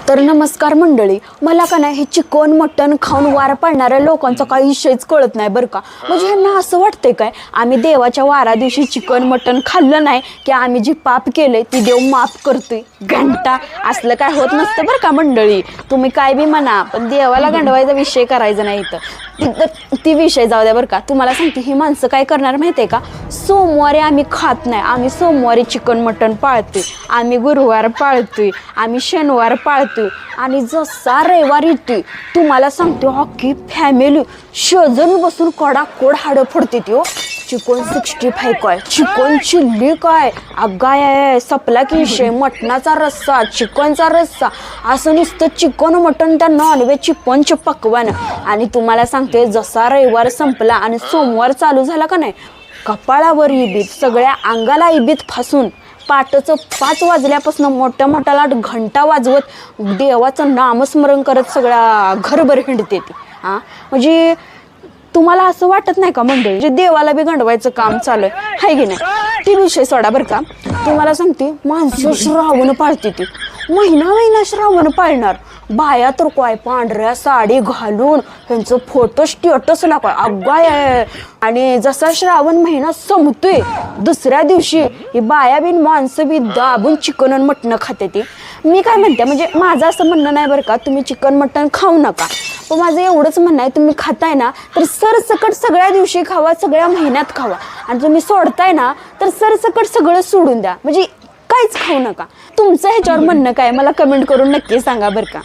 तर नमस्कार मंडळी, मला का नाही हे चिकन मटन खाऊन वार पाडणाऱ्या लोकांचा काही विषयच कळत नाही बरं का. म्हणजे ह्यांना असं वाटतंय काय आम्ही देवाच्या वारा दिवशी चिकन मटन खाल्लं नाही की आम्ही जी पाप केले ती देव माफ करतोय. घंटा असलं काय होत नसतं बरं का मंडळी. तुम्ही काय बी म्हणा पण देवाला गंडवायचा विषय करायचा नाही इथं. ती विषय जाऊ द्या बरं का. तुम्हाला सांगते ही माणसं काय करणार माहितीये का, सोमवारी आम्ही खात नाही, आम्ही सोमवारी चिकन मटन पाळतोय, आम्ही गुरुवार पाळतोय, आम्ही शनिवार पाळतोय आणि जसा रविवार येतोय तुम्हाला सांगते अख्खी फॅमिली शेजारी बसून कोडाकोड हाडं फोडते ती. चिकन 65 काय, चिकन चिल्ली काय, अगाय सपला की विषय. मटणाचा रस्सा, चिकनचा रस्सा, असं नुसतं चिकन मटन त्या नॉनव्हेजची पंचपक्वान. आणि तुम्हाला सांगते जसा रविवार संपला आणि सोमवार चालू झाला का नाही, कपाळावर इबीत, सगळ्या अंगाला इबीत फासून पाटचं 5 वाजल्यापासून मोठ्या मोठ्याला घंटा वाजवत देवाचं नामस्मरण करत सगळ्या घरभर हिंडते ती. म्हणजे तुम्हाला असं वाटत नाही का मंडळी, जे देवाला बी गंडवायचं काम चालू आहे की नाही. ती विषय सोडा बरं का. तुम्हाला सांगते माणसं श्रावण पाळते ती, महिना श्रावण पाळणार. बाया तर काय पांढऱ्या साडी घालून ह्यांचं फोटो स्टेटस ला काय अगाय. आणि जसा श्रावण महिना संपतोय दुसऱ्या दिवशी ही बाया बिन माणसं बी दाबून चिकन आणि मटण खाते ती. मी काय म्हणते, म्हणजे माझं असं म्हणणं नाही बरं का तुम्ही चिकन मटण खाऊ नका, पण माझं एवढंच म्हणणं आहे तुम्ही खाताय ना तर सरसकट सगळ्या दिवशी खावा, सगळ्या महिन्यात खावा. आणि तुम्ही सोडताय ना तर सरसकट सगळं सोडून द्या, म्हणजे काहीच खाऊ नका. तुमचं ह्याच्यावर म्हणणं काय मला कमेंट करून नक्की सांगा बरं का.